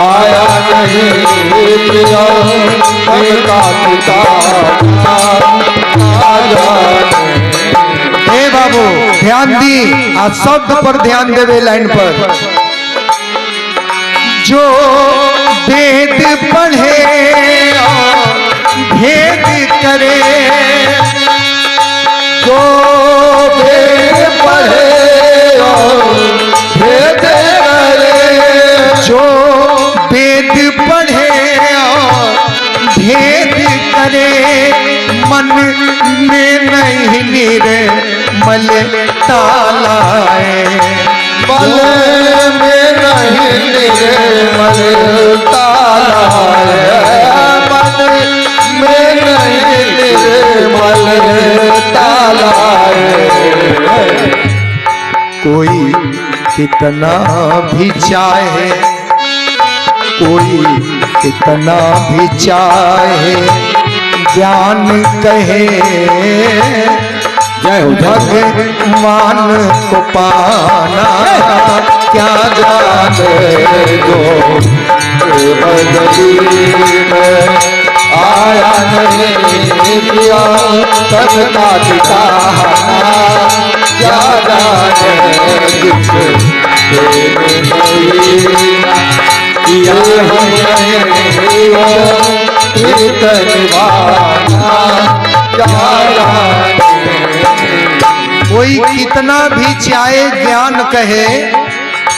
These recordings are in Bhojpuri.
आया नहीं पिया सबका पिता हे बाबू ध्यान दी, आज शब्द पर ध्यान देवे लाइन पर। जो वेद पढ़े और भेद करे, जो वेद पढ़े और भेद करे, जो वेद पढ़े और भेद करे, मन में नहीं निर्मल तालाए, मन में नहीं निर्मल तालाए, मन में नहीं निर्मल तालाए। कोई कितना भी चाहे, कोई कितना भी चाहे ज्ञान कहे, जय हो भगवान को पाना क्या जाने दो। बदली में आया नहीं पिया सबका ठिकाना, क्या जाने कोई कितना भी चाहे ज्ञान कहे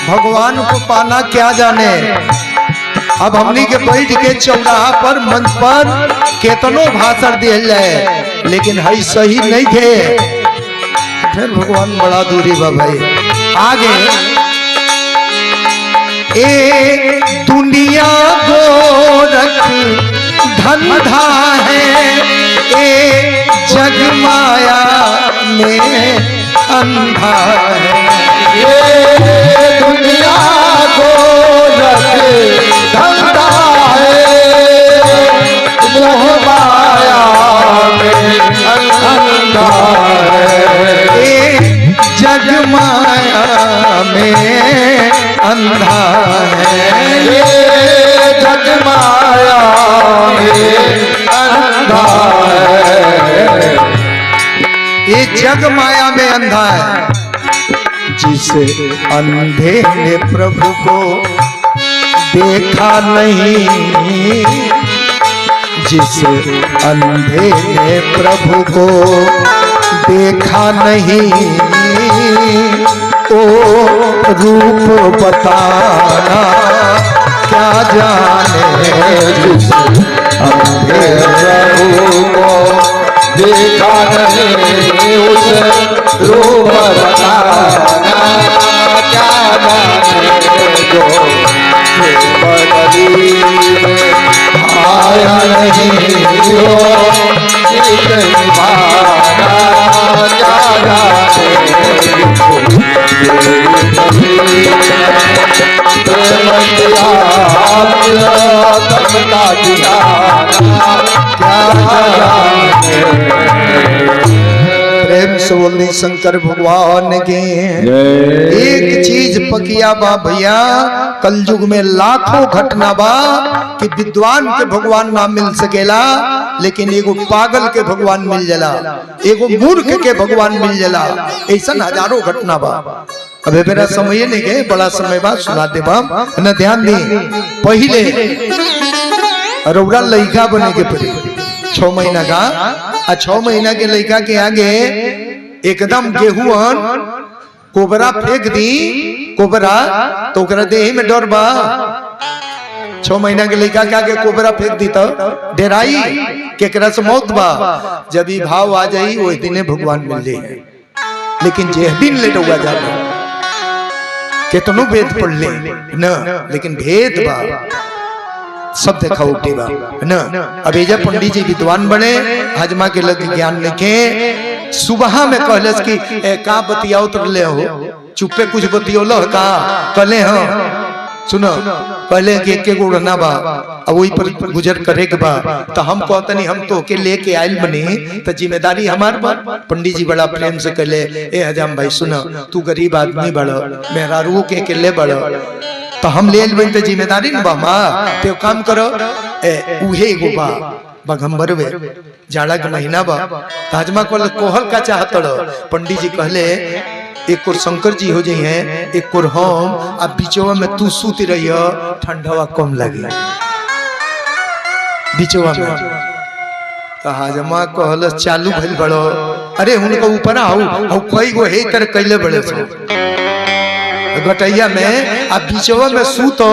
भगवान को पाना क्या जाने। अब हमनी के बैठ के चौराहा पर मंच पर केतनो भाषण दिया जाए लेकिन है सही नहीं थे, फिर भगवान बड़ा दूरी बा भाई। आगे ए दुनिया गोरख धंधा है, ए जग माया में अंधा है। ये दुनिया गोरख धंधा है, मोह माया में अंधा है। ए जग माया में अंधा है, ये जग माया में अंधा है। ये जग माया में अंधा है। जिस अंधे ने प्रभु को देखा नहीं, जिस अंधे ने प्रभु को देखा नहीं, ओ रूप बताना क्या जाने। जिस अंधे प्रभु को देखा नहीं, उस रूप बताना क्या जाने। जो बदली में आया नहीं हो निभाना क्या जाने। प्रेम से बोलनी शंकर भगवान के। एक चीज पकिया बा भैया, कलयुग में लाखों घटना बा कि विद्वान के भगवान ना मिल सकेला, लेकिन एगो पागल के भगवान मिल जाला, एगो मूर्ख के भगवान मिल जाला। ऐसा हजारों घटना बा। अबे मेरा समय नहीं गए, बड़ा समय बाद सुना दे बाप न। ध्यान दी, पहले रौरा लड़का बने के पड़े 6 महीना का, और 6 महीना के लड़का के आगे एकदम गेहूं कोबरा फेंक दी, कोबरा तो देह में डर बा। 6 महीना के लड़का के आगे कोबरा फेंक दी तो डेराई केकरा से मौत बा। जब ये भाव आ जाई वो दिन भगवान मिल जाए। लेकिन जे दिन लेट हुआ जाता केतनो वेद पढ़ ले न, लेकिन भेद बा सब देखा उठे बा न। अब एजा पंडित जी विद्वान बने, हजमा के लग ज्ञान लिखे। सुबह में कहलस कि का बतियाओ तो ले हो, चुप्पे कुछ बतियोल का कले हो। सुनो पहले के एक उड़ना बा अब वही पर गुजर करे के बा तो हम कहतनी हम तो के लेके आयल बनी तो जिम्मेदारी हमार बा। पंडित जी बड़ा प्रेम से कहले ए हजाम भाई सुनो तू गरीब आदमी बड़ो मेहरारू के ले बड़ो तो हम ले बन तो जिम्मेदारी न बा माँ तो काम करो उहे एगो बा बगम्बर वे जाड़ा के महीना बा ताजमा को कोहल का चाहत पंडित जी कहले एक और शंकर जी हो जाई हैं एक और हम अब बिचवा में तू सूती रही ठंडवा कम लगे बिचवा में तो हाजमा कहल चालू भइल बड़ो अरे उनका ऊपर आओ कई गो हे तर कैले बड़े गटैया में अब बिचवा में सूतो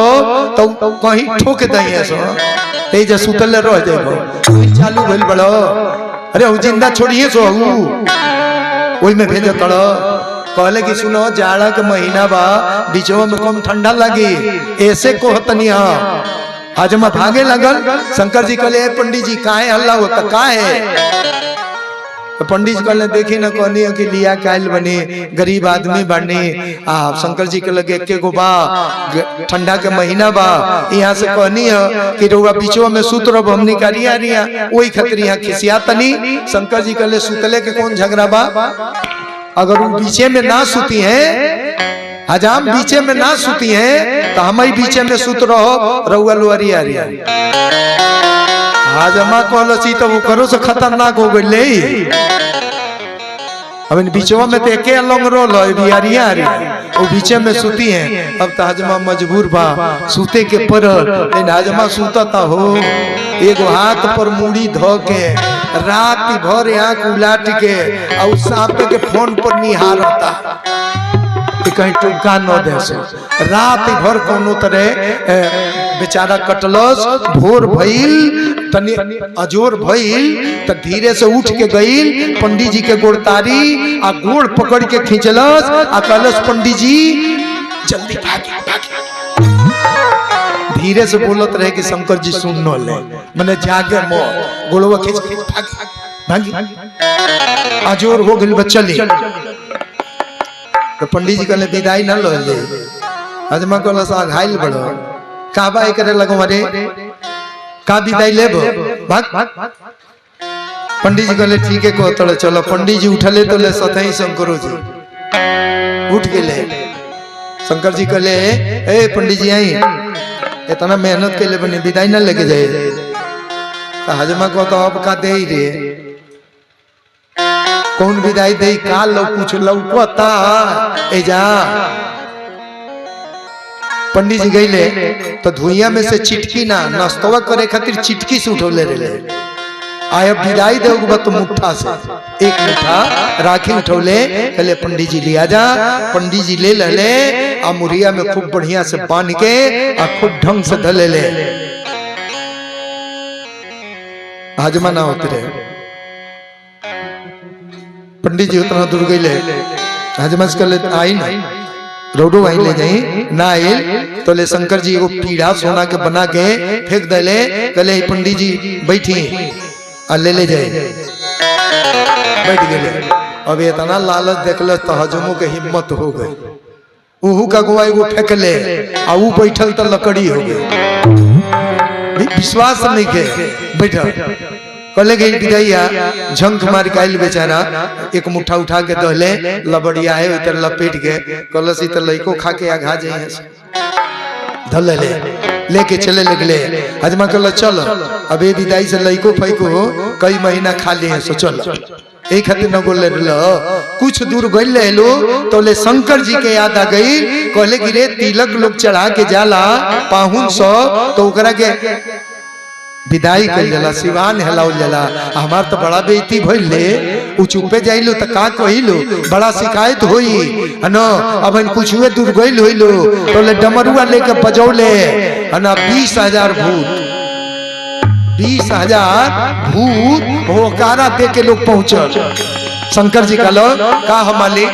तो कहीं ठोक दई सो ते जे सुतल रह जाइबो चालू भइल बड़ो अरे जिंदा छोड़िए सो ओई में भेज तड़ो कहले कि सुनो जाड़ा के महीना बा बीचवा में कम ठंडा लगी ऐसे कहतनी हाजमा भागे लगल। शंकर जी कहले पंडित जी काहे हल्ला होता काहे तो पंडित जी कहले देखी ना कहनी कि लिया कायल बनी गरीब आदमी बनी शंकर जी के लगे के गो बा ठंडा के महीना बा यहाँ से कहनी कि रउआ बीचवा में सूत रब हमनी का रिया रिया वही खतरी यहाँ खिसिया तनी। शंकर जी कहले सुतले के कौन झगड़ा बा अगर वो बीचे में ना सूती है हजाम बीचे में ना सूती है तो हम ही बीचे में सूत रहो रउआ लोअरी आ रिया हाजमा कहलो सी तो वो करो से खतरनाक हो गई ले अब इन बीचवा में तो एके लंग रोल बिहारिया आ रही वो बीचे में सूती है। अब तो हाजमा मजबूर बा सूते के पर हाजमा सूता हो एगो हाथ पर मुड़ी धो के रात भर आंख उलाट के और सांप के फोन पर निहारता कहीं टुका न दे से रात भर कोनो तरह बेचारा कटलस भोर भइल तनी अजोर भइल त धीरे से उठ के गइल पंडित जी के गोड़तारी आ गोड़ पकड़ के खींचलस आ कहलस पंडित जी जल्दी भागी धीरे से बोलत रहे कि शंकर जी सुन न ले मने जागे मो गोड़वा खींच के भागी अजोर हो गइल बचली तो पंडित जी कहले विदाई न लो ले हजमा कहला सा घायल बड़ो काबा करे लगो मारे का विदाई लेबो भाग पंडित जी कहले ठीक है को तड़े चलो पंडित जी उठले तो ले सतई शंकरो जी उठ गेले। शंकर जी कहले ए पंडित जी आई इतना मेहनत के लिए बनी विदाई न लेके जाए तो हजमा को तो अब का दे रे कौन विदाई दे का लो कुछ लौकता ए जा पंडित जी गईले तो धुइया में से चिटकी ना नाश्तवा करे खातिर चिटकी से उठौले रे आय विदाई दे तो मुट्ठा से एक मुट्ठा राखी उठौले कहले पंडित जी लिया जा पंडित जी ले ले आ मुरिया में खूब बढ़िया से बांध के आ खूब ढंग से धले ले हाजमा ना होते रहे। पंडित जी उतना दूर गईले हजमस कर ले आई ना रोडो आई ले जाई ना आई तो ले शंकर जी एगो पीढ़ा सोना के बना के फेंक देले कहले पंडित जी बैठी आ ले जाए बैठ गए। अब इतना लालच देखल तो हजमों के हिम्मत हो गई उहू का गोवा एगो फेंक ले आ ऊ बैठल तो लकड़ी हो गई विश्वास नहीं के बैठल कहले गई विदैया झंक मार काइल बेचारा एक मुट्ठा उठा के दहले लबड़िया है उतर लपेट के कलसी तो लइको खा के आघा जाए धल ले लेके चले लगले हजमा कहल चल अब ये विदाई से लइको फैको कई महीना खा लिए सो चल एक खातिर न गोले कुछ दूर गई लो तो ले शंकर जी के याद आ गई कहले कि रे तिलक लोग चढ़ा के जाला पाहुन सो तो ओकरा के विदाई कल जाला सिवान हेलाउल जाला हमार तो बड़ा बेइज्जती भइल ले उ चुपे जाइलो त का कहिलो बड़ा शिकायत होई न अब इन कुछुए दूर गइल होइलो तो ले डमरुआ लेके बजौले ना 20,000 भूत 20,000 भूत होकारा दे के लोग पहुंचल शंकर जी कहलो का हमाली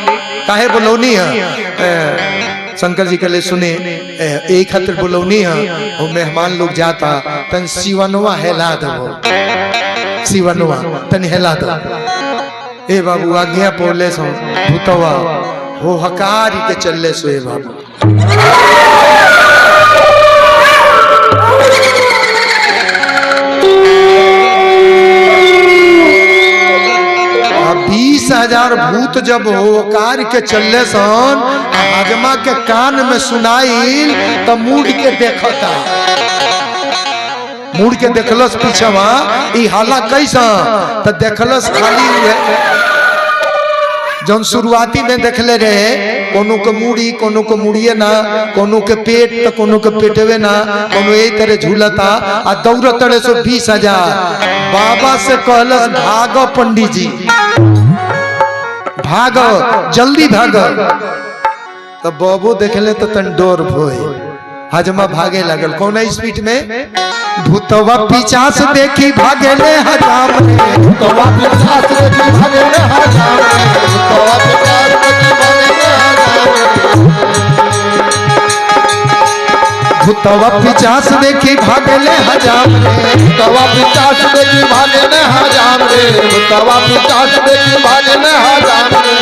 काहे बोलौनी है शंकर जी कहले सुने एक खातिर बोलौनी है वो मेहमान लोग जाता तन सिवनवा हेला दो सिवनवा तन हेला दो ए बाबू आज्ञा पोले सो भूतवा हो हकारी के चलले सो ए बाबू 20,000 भूत जब होकार के चलले सन हजमा के कान में सुनाई तो मुड़ के देखता, मुड़ के देखलस पीछवा ई हाला कैसा तो देखलस खाली जौन शुरुआती में देखले रहे कोनो के मुड़ी कोनो के मुड़िए ना, कोनो के पेट तो कोनो के पेटवे ना, कोनो यही तरह झूलता आ दौड़त रहे। 20,000 बाबा से कहलस भागो पंडित जी, भागो जल्दी भागो। तो बाबू देखले तो तन डोर भोय, हजमा भागे लगल। कौन स्पीड में? भूतवा पिचास देखी भागे ले हजाम रे, भूतवा पिशाच देखी भागे ले हजाम रे, भूतवा पिशाच देखी भागे ले हजाम रे, भूतवा पिचास देखी भागे ले हजाम रे, भूतवा पिशाच देखी भागे ले हजाम रे, भूतवा पिशाच देखी भागे ले हजाम रे।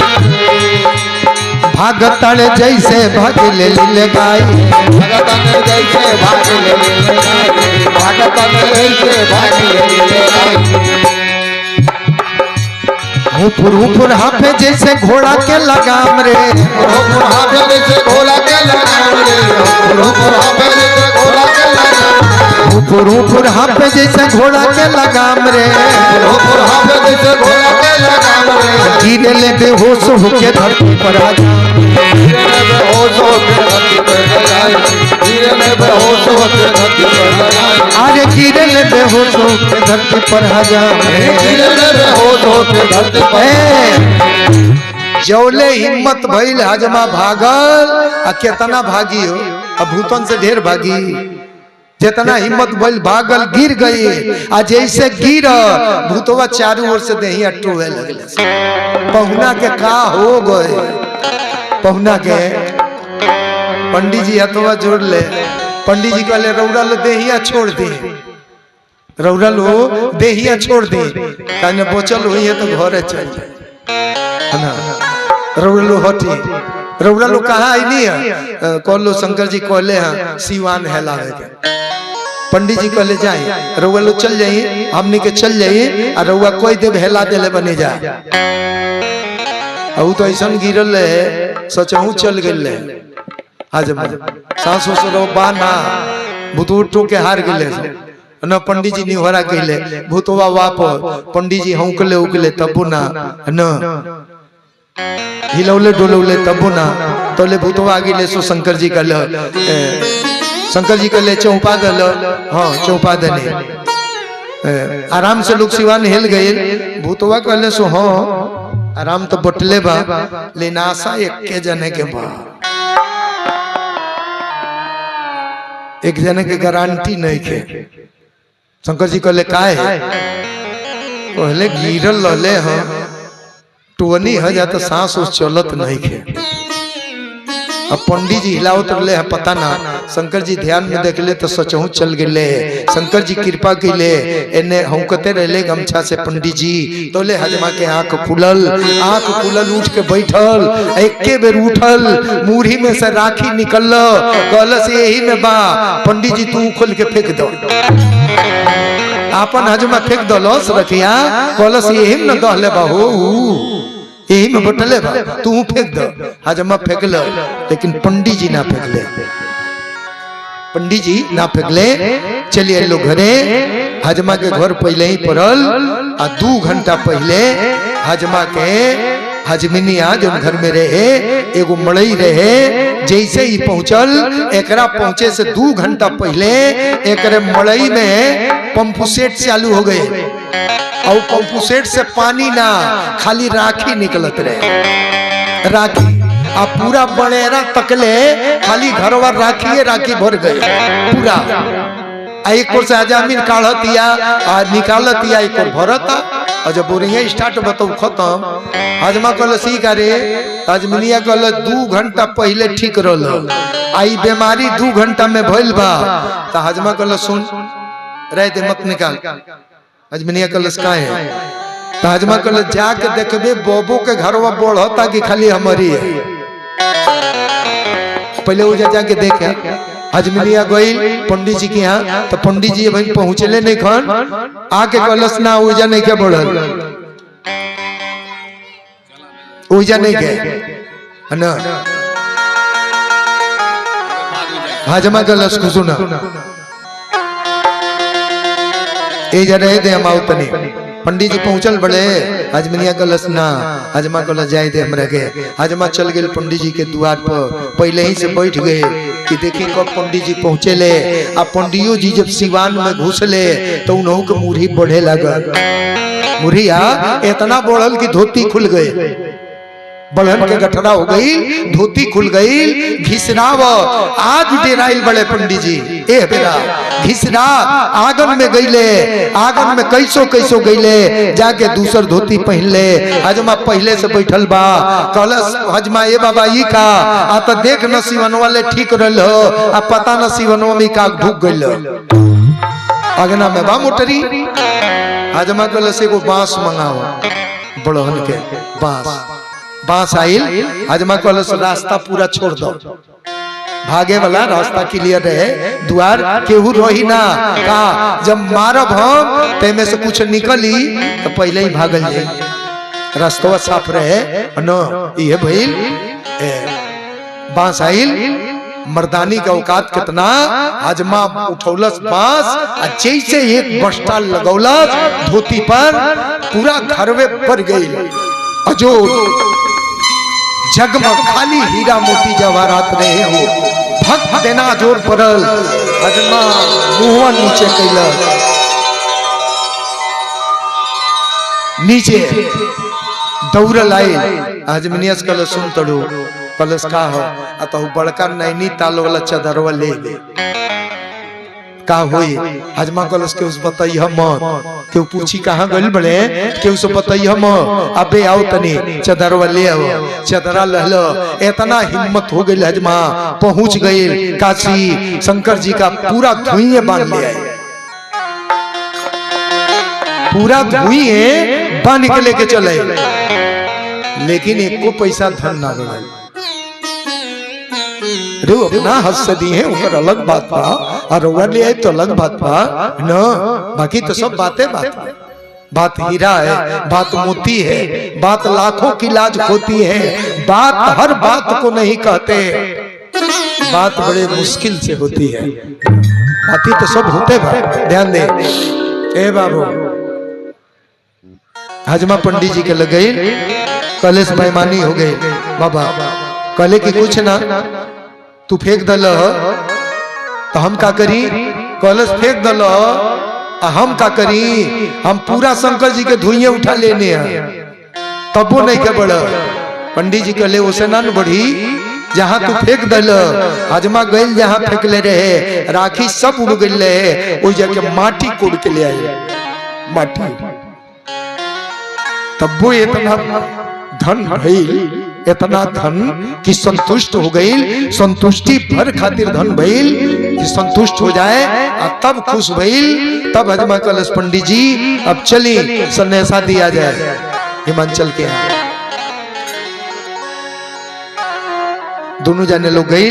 भागतड़ जैसे भागले लीले गाय, भगतन जैसे भागले लीले गाय, भगतन जैसे भागले लीले गाय। हुपुर हुपुर हाफे जैसे घोड़ा के लगाम रे, हुपुर हाफे जैसे घोड़ा के लगाम रे, हुपुर हाफे जैसे घोड़ा के लगाम रे, हुपुर हुपुर हाफे जैसे घोड़ा के लगाम रे, हुपुर हाफे जैसे घोड़ा के लगाम रे। गिरे ले बेहोश होके धरती पर आ जा, गिरे ले बेहोश होके धरती पर जाए, गिरे ले बेहोश होके धरती पर जाए, अरे गिरे ले बेहोश होके धरती पर आ जा, गिरे ले बेहोश होके धरती पर। जौले हिम्मत भइल हजमा भागल आ केतना भागी हो, अब भूतन से ढेर भागी। जितना हिम्मत भइल भागल गिर गई, आ जैसे गिर भूतवा चारों ओर से देहिया टूटे लगले। पहुना के का हो गए, पहुना के पंडित जी हथवा जोड़ ले, पंडित जी कहले रौरा लो देहिया छोड़ दे, रौरा लो देहिया छोड़ दे, कहने बोचल हुई है तो घरे चल है ना। रौरा लो हटी, रौरा लो कहाँ आई नहीं है, कहलो शंकर जी कहले हैं सिवान हेला है। पंडित जी कहले जाए रउआ लोग चल जाइए, हमने के चल जाइए और रउआ कोई देव हेला देले बने जा। अब तो ऐसा गिरल है सचहू चल गए आज सास ससुर बाना भूत के हार गए न। पंडित जी निहरा कहले भूतवा वाप, पंडित जी हौकले उकले तबु ना न हिलौले डोलौले तबु ना, तोले भूतवा गिले। सो शंकर जी कहले, शंकर जी कहले चौपा गल, हाँ चौपा दने आराम से लोग सिवान हिल गए। भूतवा कहले सो हाँ आराम तो बटले बा, लेकिन आशा एक जने के बा, एक जने के गारंटी नहीं के। शंकर जी कहले काहे, कहले गिरल लले हाँ टुवनी है जा तो सांस उस चलत नहीं के। अब पंडित जी हिलावत रहे हैं पता ना, शंकर जी ध्यान में देख ले तो सचहू चल गए। शंकर जी कृपा कैले, एने हौकते रहले गमछा से पंडित जी, तोले हजमा के आंख खुलल, आंख खुलल उठ के बैठल, एके बेर उठल, मुरही में से राखी निकल, कहलस यही में बा, पंडित जी तू खोल के फेंक दो। आपन हजमा फेंक दलस रखिया, कहलस यही में दहले बाहू, यही में बटले बा, तू फेंक दो। हजमा फेंकल, लेकिन पंडित जी ना फेंकले, पंडित जी ना फेंकले। चलिए लोग घरे, हजमा के घर पहले ही पड़ल, आ 2 घंटा पहले हजमा के हजमिनिया जो घर में रहे एगो मड़ई रहे, जैसे ही पहुंचल, एकरा पहुंचे से 2 घंटा पहले एकरे मड़ई में पंप सेट चालू हो गए, और पंप सेट से पानी ना खाली राखी निकलत रहे, राखी आ पूरा बनेरा तकले खाली घरवा राखी राखी भर गए पूरा। एक और से हजामिन काढ़तिया आ निकालतिया, एक और भरता, और जब बोरिया स्टार्ट बताओ खत्म। हजमा कहल सीख रे, हजमिनिया कहल 2 घंटा पहले ठीक रहल, आई बीमारी 2 घंटा में भइल बा। तो हजमा कहल सुन रह दे मत निकाल। हजमिनिया कहल का है, तो हजमा कहल जाके देखबे बोबो के घरवा बढ़ता कि खाली हमारी है, पहले वो जाके देखे। हजमिनिया गई पंडित जी के यहाँ, तो पंडित जी भाई पहुंचले नहीं खन, आके कहलस ना उजा नहीं क्या बढ़ल। ओइजा नहीं गए है ना हाजमा गलस कुसुना ए जा रहे दे हम आवतनी पंडित जी पहुंचल बड़े हजमनिया गलस ना हजमा गलस जाए दे हमरा के हजमा चल गेल पंडित जी के द्वार पर पहले ही से बैठ गए कि देखी कब पंडित जी पहुंचे ले आ पंडियो जी जब सिवान में घुसले तो उन्हों के मुरही बढ़े लगल मुरहिया इतना बढ़ल कि धोती खुल गए बड़हन के गठरा हो गई धोती खुल गई घिसराव आज डेराइल बड़े पंडित जी ए बेरा घिसरा आंगन में गईले आंगन में कैसो कैसो गईले जाके दूसर धोती पहन ले हजमा पहले से बैठल बा कहलस हजमा ए बाबा ई का आ तो देख नसीबन वाले ठीक रहल आ पता नसीबन में का ढुक गइल अगना में बा मोटरी हजमा कहलस एगो बांस मंगाओ बड़हन के बांस आइल हजमा कहलस रास्ता पूरा छोड़ दो भागे वाला रास्ता क्लियर रहे द्वार केहू रही ना का जब मारब हम ते में से कुछ निकली तो पहले ही भागल जाए रास्ता साफ रहे न ये भइल बांस आइल मर्दानी का औकात कितना हजमा उठौलस बांस आ जैसे एक बस्ता लगौलस धोती पर पूरा घरवे पर गई अजोर जगमग खाली हीरा मोती जवाहरात रहे हो भक्त देना जोर पड़ल हजमा मुंह नीचे कैल नीचे दौड़ल आई हजमनियस कल सुन तड़ू कलस का हो अतः बड़का नैनी ताल वाला चदरवा ले ले का होई हजमा कलस के उस बताई हम क्यों पूछी कहां गइल बड़े क्यों से बताई हम अबे आओ तनी चदरवा ले आओ चदरा लहलो इतना हिम्मत हो गई हजमा पहुंच गए काशी शंकर जी का पूरा धुइए बांध ले आए पूरा धुइए बांध के लेके चले लेकिन एक को पैसा धन ना गए रे अपना हद से दी है ऊपर अलग बात पा और ओवर ले तो अलग बात पा न बाकी तो सब बातें बात हीरा है बात मोती है बात लाखों की लाज होती है बात हर बात को नहीं कहते बात बड़े मुश्किल से होती है बातें तो सब होते भाई ध्यान दे ए बाबू हजमा पंडित जी के लग गई कलेश बेईमानी हो गई बाबा कले की कुछ ना तू फेंक दल तो हम का करी कलश फेंक दल हम का करी हम पूरा शंकर जी के धुइया उठा लेने तब वो नहीं के बढ़ पंडित जी कहले उसे ना बढ़ी जहाँ तू फेंक दल हजमा गइल जहाँ फेंक ले रहे राखी सब उड़ गई रहे वो जाके माटी कोड़ के ले आए माटी तब वो इतना धन भइल इतना धन कि संतुष्ट हो गई संतुष्टि भर खातिर धन भइल कि संतुष्ट हो जाए और तब खुश भइल तब हजमा कलश पंडित जी अब चली सन्यासा दिया जाए हिमांचल के यहाँ दोनों जाने लोग गई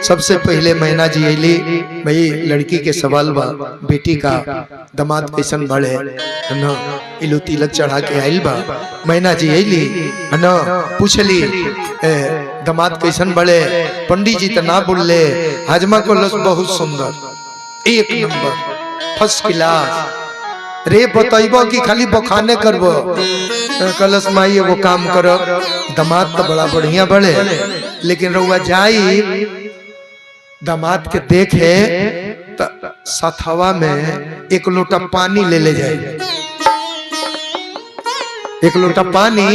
सबसे पहले मैना जी अली भाई लड़की के सवाल बा बेटी का दामाद कैसन बड़े न इलो तिलक चढ़ा के आइल बा मैना जी अली न पूछली दामाद कैसन बड़े पंडित जी तो ना बोले हजमा को लस बहुत सुंदर एक नंबर फर्स्ट क्लास रे बतैबो कि खाली बखाने करबो कलश माई एगो काम करो दामाद तो बड़ा बढ़िया बड़े लेकिन रउआ जाई दामाद के देखे तो सथवा में एक लोटा पानी ले जाए एक लोटा पानी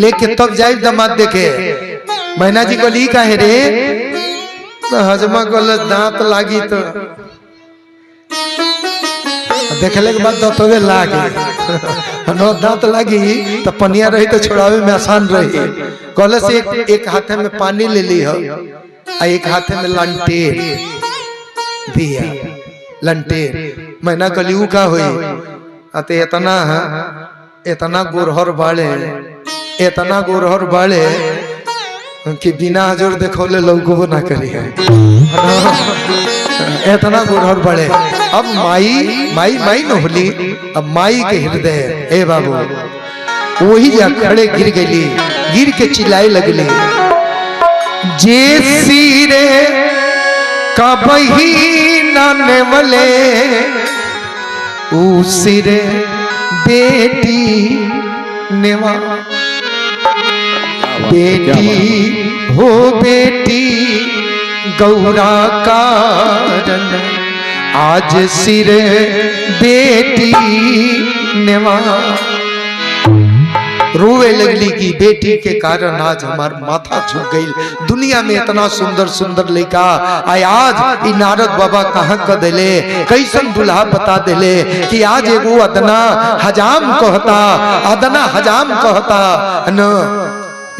लेके तब जाए दामाद देखे मैना जी को ली का है रे तो हजमा को दांत लागी तो देखले के बाद दतवे लागी नो दांत लागी तो पनिया रही तो छोड़ावे में आसान रही कहले से एक हाथे में पानी ले ली हो आ एक हाथे में लंटेर दिया लंटेर मैना कलियू का हुई अते इतना गोरहर बाड़े कि बिना हजूर देखौले लोगों ना करी है इतना गोरहर बाड़े अब माई न होली अब माई के हृदय ए बाबू वही जा खड़े गिर गई गिर के चिल्लाए लगले, जे सिरे कबही नाने वाले उसिरे बेटी नेवा, बेटी हो बेटी गौरा कारण, आज सिरे बेटी नेवा। रोवे लगली कि बेटी के कारण आज हमार माथा झुक गई। दुनिया में इतना सुंदर सुंदर लड़का आय, आज नारद बाबा कहाँ क दिले, कैसन दुल्हा बता दिले कि आज एगो अदना हजाम कहता, अदना हजाम कहता न,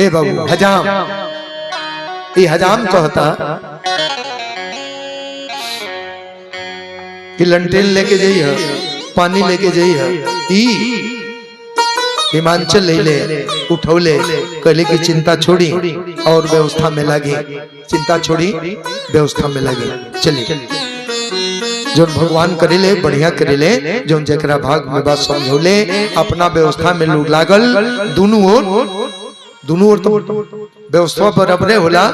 ए बाबू हजाम, ये हजाम कहता कि लंटेन लेके जाइए, पानी लेके जाइए, हिमांचल ले ले उठौले, कहले की चिंता छोड़ी और व्यवस्था में लगी, चिंता छोड़ी व्यवस्था में लगी। चलिए जो भगवान करेले बढ़िया करेले, जो जकरा भाग में बात समझौले, अपना व्यवस्था में लोग लागल, दोनों ओर तो व्यवस्था बराबरे होला।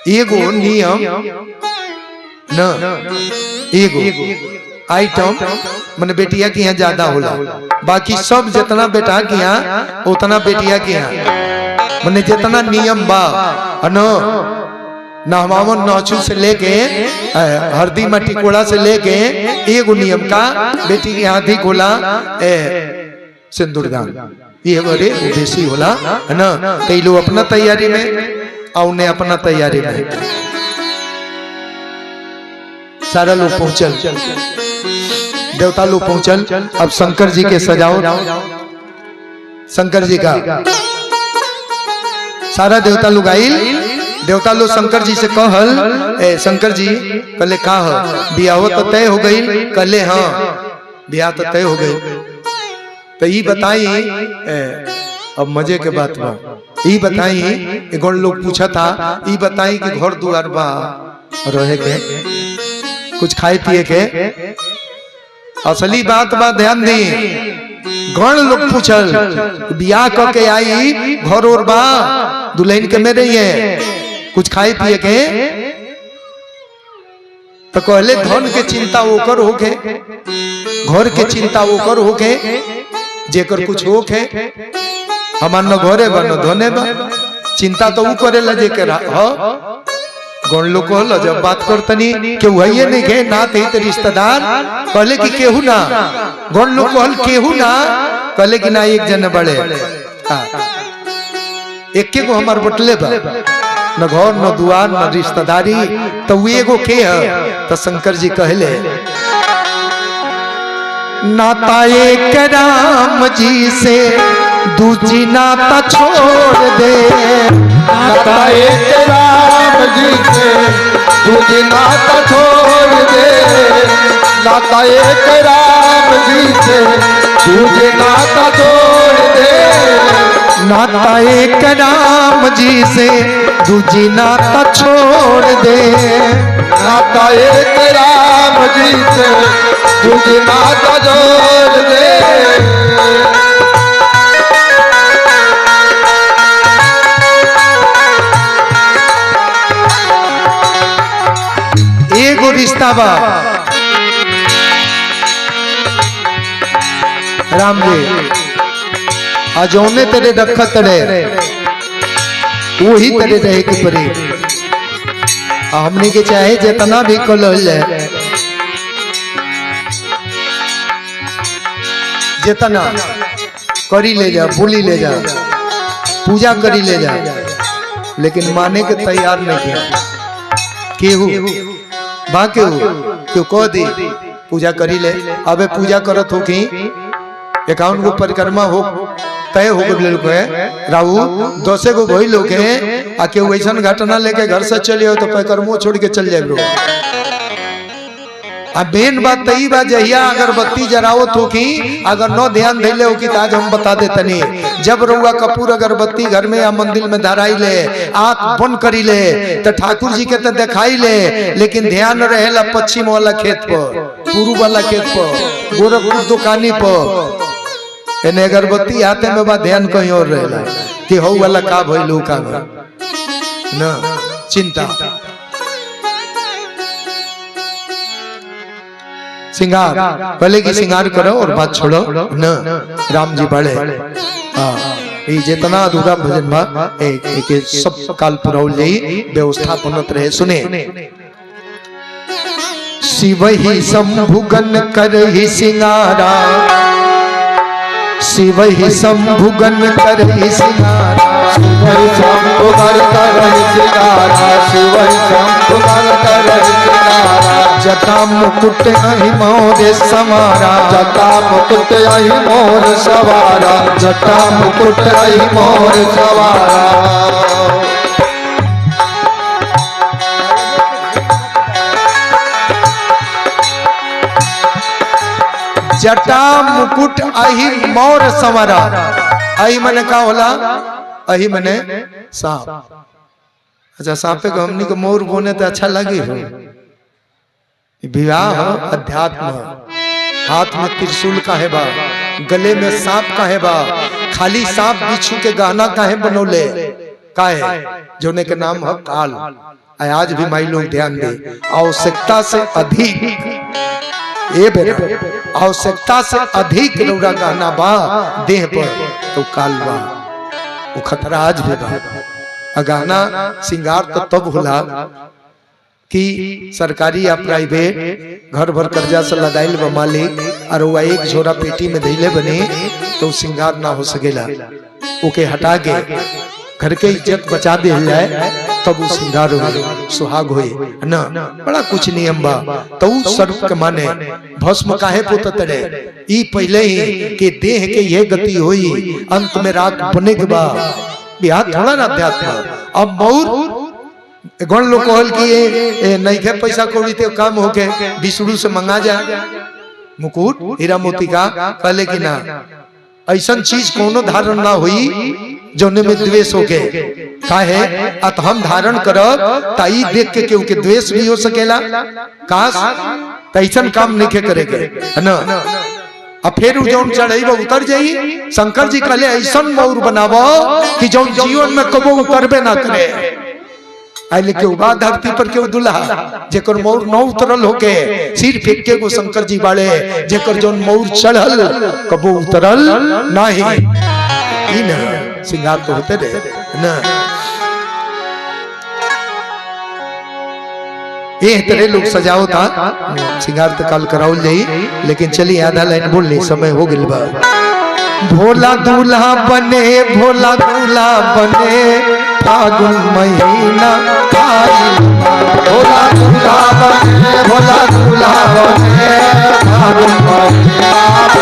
एगो नियम न, एगो आइटम मैंने बेटिया के यहाँ ज्यादा होला, बाकी सब जितना बेटा के यहाँ उतना बेटिया के यहाँ, मैंने जितना नियम बा न, नहवावन नौचू से लेके हरदी मट्टी कोड़ा से लेके एगो नियम का बेटी के हाथ ही खोला सिंदूरदान, ये बड़े उद्देश्य होला है ना। कई लोग अपना तैयारी में और उन्हें अपना तैयारी में, सारा लोग पहुंचल, देवता लोग पहुंचल। अब शंकर जी के सजाओ, शंकर जी का सारा देवता लोग आइल, देवता लोग शंकर जी से कहल, शंकर जी कहले का है, बियाह तो तय हो गई, कहले हाँ बियाह तो तय हो गई। तो ये बताई, अब मजे के बात बा, ये बताई, एगो लोग पूछा था, ये बताई कि घर दुआर बा रहे के, कुछ खाए पिए के, असली बात बा ध्यान दी। गण लोग पूछल बियाह करके आई, घर और बा दुल्हन के में रही है, कुछ खाए पिए के, तो कहले धन के चिंता ओकर होके, घर के चिंता ओकर होके, जेकर कुछ होके, हमार न घरे बा न धने बा, चिंता तो वो करेला जेकर ह। गण लोग कहल जब बात करतनी केहू है नहीं के ना थे रिश्तेदार, कहले कि केहू ना, गण लोग कहल केहू ना, कहले कि ना एक जन बड़े, एक के को हमार बटले बा, न घर न दुआर न रिश्तेदारी, तो वो एगो के है। तो शंकर जी कहले नाता एक राम जी से दूजी नाता छोड़ दे, नाता एक राम जी से दूजी नाता छोड़ दे, नाता एक राम जी से दूजी नाता छोड़ दे, नाता एक राम जी से दूजी नाता छोड़ दे, नाता एक राम जी से दूजी नाता जोड़ दे। एगो रिश्ता बा राम जी, अजौने तेरे रखत रहे वही तेरे रहे के परे, हमने के चाहे जितना भी कल जाए, जितना करी ले जा, भूली ले जा, पूजा करी ले जा, लेकिन माने के तैयार नहीं किया केहू बा, केहू कह दी पूजा करी ले, अबे पूजा करत हो कि 51 गो परिक्रमा हो तय हो गए, राहु 10 गो भई लोग है, आ केहू ऐसा घटना लेके घर से चलिए तो परिक्रमा छोड़ के चल जाए। मेन बात तई बात जहिया अगरबत्ती जरावत हो कि अगर न ध्यान देले हो कि आज हम बता देतनी, जब रउआ कपूर अगरबत्ती घर में या मंदिर में धराई ले, आंख बंद करी ले, तो ठाकुर जी के तो दिखाई ले, लेकिन ध्यान रहेला पश्चिम वाला खेत पर, पूर्व वाला खेत पर, गोरखपुर दुकानी पर, एने अगरबत्ती आते में बा ध्यान कहीं और रहेला कि हो वाला का भइलू का ना चिंता। सिंगार पहले की सिंगार करो और बात छोड़ो न। राम जी बड़े ये जितना अधूरा भजन बा एक सब काल पुरौल जाई व्यवस्था बनत रहे। सुने शिव ही शंभुगन करहि सिंगारा, शिव ही शंभुगन करहि सिंगारा, शिव ही शंभुगन करहि सिंगारा, शिव ही शंभुगन करहि सिंगारा। जटा मुकुट अहि मोर सवारा, जटा मुकुट अहि मोर सवारा, जटा मुकुट अहि मोर सवारा। जटा मुकुट अहि मोर सवारा। अहि मने का होला? अहि मने सांप। अच्छा सांपे को हमनी को मोर बोने तो अच्छा लगी हो। विवाह अध्यात्म, हाथ में त्रिशूल का है बा, गले में सांप का है बा, खाली सांप बिच्छू के गहना का है बनोले का है जोने के नाम है काल। आज भी माई लोग ध्यान दे, आवश्यकता से अधिक ये बेटा आवश्यकता से अधिक रौरा गहना बा देह पर तो काल बा, वो खतरा आज भी बा। गहना सिंगार तो तब होला कि सरकारी या प्राइवेट घर भर कर्जा से लदाइल बा मालिक और वो एक झोरा पेटी में धैले बने तो सिंगार ना हो सकेला। ओके हटा के घर के इज्जत बचा दे जाए तब वो सिंगार हो सुहाग होए ना। बड़ा कुछ नियम बा तो सर्व के माने भस्म काहे पोतत रे ई पहले ही के देह के ये गति होई अंत में रात बने के बा बिहार थोड़ा ना अध्यात्म। अब बहुत गण लोग कहल कि नहीं के पैसा कौड़ी ते काम होके विष्णु से मंगा जा मुकुट हीरा मोती का कहले कि ना ऐसा चीज कोनो धारण ना हुई जोने में द्वेष हो के काहे अत हम धारण करब ताई देख के केहू के द्वेष भी हो सकेला। काश तैसन काम नहीं के करेगे है ना। अब फिर जौन चढ़ेबो उतर जाई। शंकर जी कहले ऐसा मौर बनावो कि जौन जीवन में कबो उतरबे ना करे। आइले के उबा धरती पर के दुल्हा जेकर मौर न उतरल होके सिर फेंक के गो शंकर जी बाड़े जेकर जौन मौर चढ़ल कबो उतरल नाही। ई ना सिंगार तो होते रहे ना। ये तरह लोग सजाओ था सिंगार तो काल कराउल जाई लेकिन चलिए आधा लाइन बोल ली समय हो गिल बा। भोला दूल्हा बने, भोला दूल्हा बने फागुन महीना आई। भोला दूल्हा बने, भोला दूल्हा बने फागुन महीना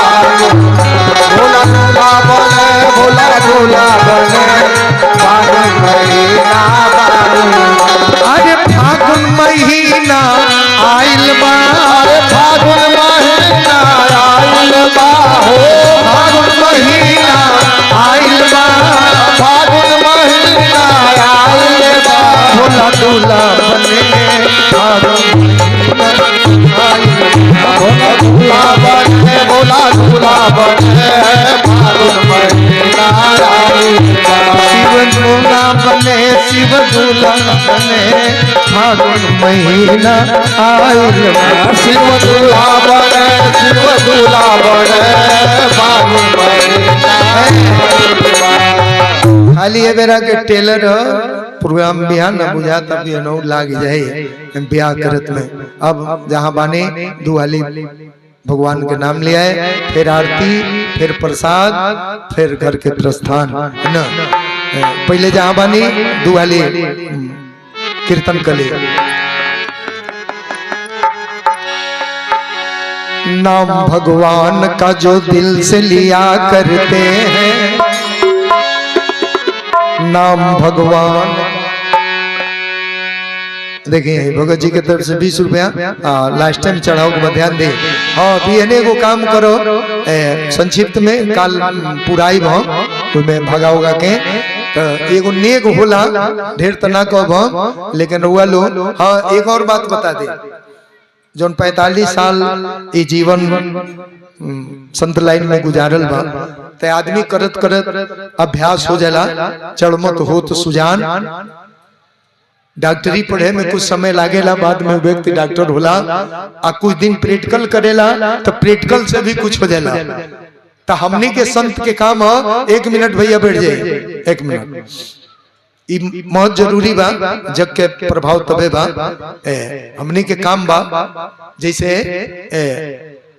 आई। भोला दूल्हा बने, भोला दूल्हा बने फागुन महीना आई। अरे फागुन महीना आइल बा, अरे फागुन महीना आइल बा हो, फागुन महीना आइल बा, फागुन महीना आइल बा। भोला दूल्हा बने फागुन महीना आइल बा। भोला दूल्हा बने, भोला दूल्हा बने फागुन महीना आइल बा। शिव दूल्हा बने, शिव दूल्हा बने फागुन महीना आइल बा। शिव दूल्हा बने, शिव दूल्हा बने फागुन महीना आइल बा। खाली ये बेरा के टेलर प्रोग्राम बिहान न बुझा तब ये नौ लाग जाए ब्याह करत में। अब जहाँ बाने दुआली भगवान के नाम ले आए, फिर आरती, फिर प्रसाद, फिर घर के प्रस्थान है ना। पहले जहाँ बानी दुआली कीर्तन कले। नाम भगवान का जो दिल से लिया करते हैं, नाम भगवान। देखिए भगत जी के तरफ से 20 रुपया लास्ट टाइम चढ़ाओ को ध्यान दे। हाँ भी एने को काम करो संक्षिप्त में काल पुराई भाव में भगा होगा के तो एगो नेक होला ढेर तना कब लेकिन रुआ लो। हाँ एक और बात बता दे, जौन 45 साल ये जीवन संत लाइन में गुजारल बा ते आदमी करत करत अभ्यास हो जाला, चढ़मत हो तो सुजान। डॉक्टरी पढ़े में कुछ समय लागेला, बाद में व्यक्ति डॉक्टर होला, आ कुछ दिन प्रैक्टिकल करेला तो प्रैक्टिकल से भी कुछ हो जाला। तो हमनी के संत के काम है, 1 मिनट भैया बैठ जाइए, 1 मिनट, ई बहुत जरूरी बा, जग के प्रभाव तबे बा। हमनी के काम बा, जैसे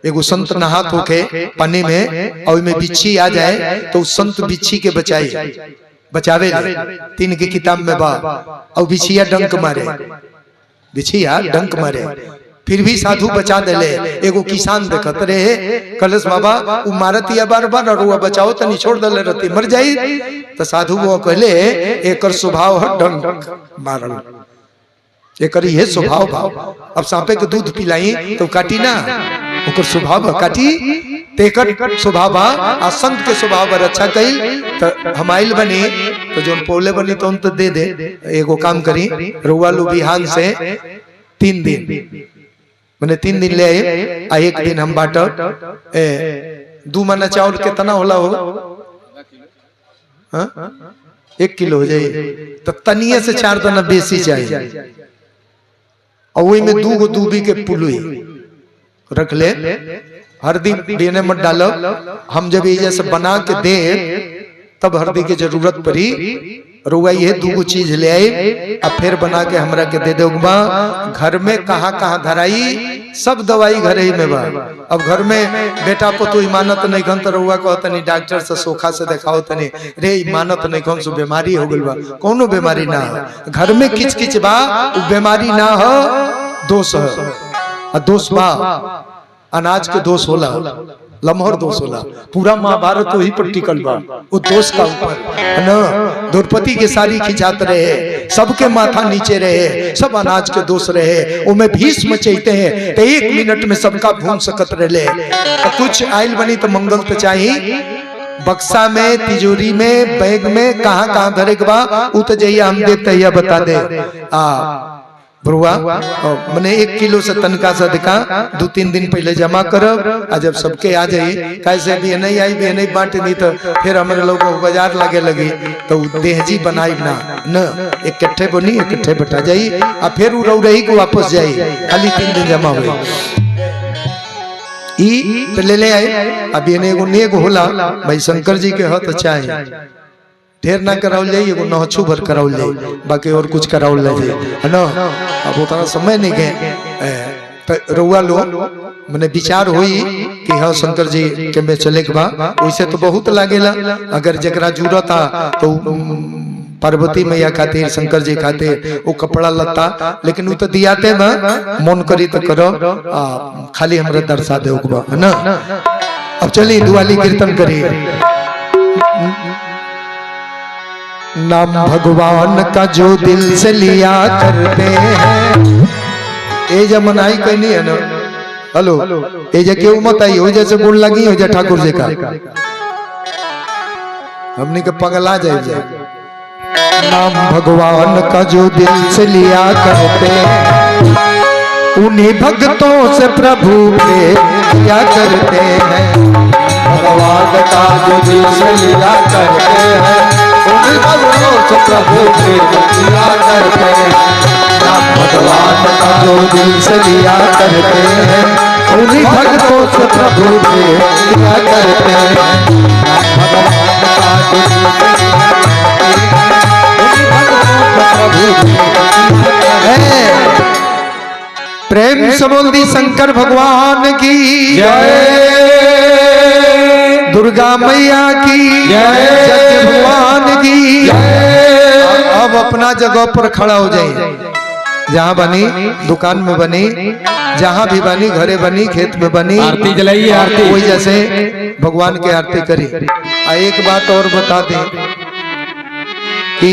एगो संत नहात होके पानी में और में बिच्छी आ जाए तो उस संत बिच्छी के बचावे 3 के किताब में बा। और बिछिया डंक मारे, बिछिया डंक मारे, फिर भी साधु बचा देले। एगो किसान देखत रहे, कलश बाबा उ मारत या बार बार और वो बचाओ तनी छोड़ देले रहती मर जाई। तो साधु वो कहले एकर स्वभाव है डंक मारल, एकर ये स्वभाव भाव। अब सांपे के दूध पिलाई तो काटी ना, ओकर स्वभाव काटी, तेकर स्वभाव आ संत के स्वभाव पर अच्छा कइल। तो हमाइल बनी तो जोन पोले बनी तो उन तो दे दे। एगो काम करी, रुआ लो बिहान से 3 दिन मैंने 3 दिन ले आए, आ 1 दिन हम बांटब। 2 मना चावल कितना होला हो? 1 किलो हो जाए तो तनिए से 4 दाना बेसी चाहिए। और वही में 2 गो दूबी के पुलुई रख ले, हल्दी देने मत डालो। हम जब ये जैसे बना के दे तब हल्दी की जरूरत पड़ी, रुआ ये 2 गो चीज ले आए, अब फिर बना के हमरा के दे दोगबा। घर में कहाँ कहाँ धराई, सब दवाई घर ही में बा। अब घर में बेटा पुतु इमानत नहीं खन तो रुआ कहो तनी डॉक्टर से सोखा से दिखाओ तनी, रे इमानत नहीं खन सो बीमारी हो गइल बा। कोनो बीमारी ना हो, घर में किच किच बा, उ बीमारी ना हो, दोष है। आ दोष बा, अनाज के दोष होला, लम्हर दोष होला। पूरा महाभारत वही पर टिकल बा, वो दोष का ऊपर है ना। द्रौपदी के सारी खिंचात रहे, सबके माथा नीचे रहे, सब अनाज के दोष रहे। वो में भीष्म चैते हैं तो 1 मिनट में सबका भून सकत रहे। तो कुछ आयल बनी तो मंगल तो चाहिए, बक्सा में, तिजोरी में, बैग में, कहाँ कहाँ धरे के बा उ तो जइया हम दे तहिया बता दे। बरुआ मैंने 1 किलो से तनका सा दिखा 2-3 दिन पहले जमा करब, आ जब सबके आ जाई, कैसे भी नहीं आई भी नहीं बांट नहीं तो फिर हमारे लोग को बाजार लगे लगी तो देहजी बनाई ना न, इकट्ठे बनी इकट्ठे बटा जाई, आ फिर उ रौ रही को वापस जाई, खाली 3 दिन जमा हुई। ई तो ले आए। अब ये एगो नेग होला भाई, शंकर जी के हत चाहे ढेर ना करावल जाए, एगो नहछू भर करावल जाए, बाकी और कुछ करावल जाए है ना। अब उतना समय नहीं गए तो रउआ लो मैंने विचार हुई कि हाँ शंकर जी के में चले के बा। वैसे तो बहुत लागेला, अगर जकरा जरूरत था तो पार्वती मैया खातिर, शंकर जी खातिर वो कपड़ा लता, लेकिन वो तो दियाते ना, मन करी तो करो, खाली हमरा दर्शा दे है ना। अब चलिए दुआली कीर्तन करिए। नाम भगवान का जो दिल से लिया करते हैं, ए जमनाई कहीं नहीं है ना। हेलो, ए जे क्यों मत आई हो, जैसे गुण लगी हो जा ठाकुर जी का, हमने के पगला जाए। नाम भगवान का जो दिल से लिया करते हैं, उन्हीं भक्तों से प्रभु प्रेम करते हैं। भगवान का जो दिल से लिया करते हैं, उन्हीं भक्तों से प्रभु प्रेम करते हैं। भगवान का जो दिल से लिया करते हैं, उन्हीं भक्तों से प्रभु प्रेम करते हैं। भगवान का जो दिल से लिया प्रेम से बोल दी शंकर भगवान की जय, दुर्गा मैया की जय, सत्य भगवान की जय। अब अपना जगह पर खड़ा हो जाइए, जहाँ बनी, दुकान में बनी, जहाँ भी बनी, घरे बनी, खेत में बनी, आरती जलाइए, आरती वही जैसे भगवान की आरती करी। एक बात और बता दें कि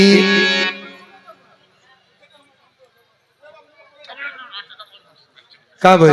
का भाई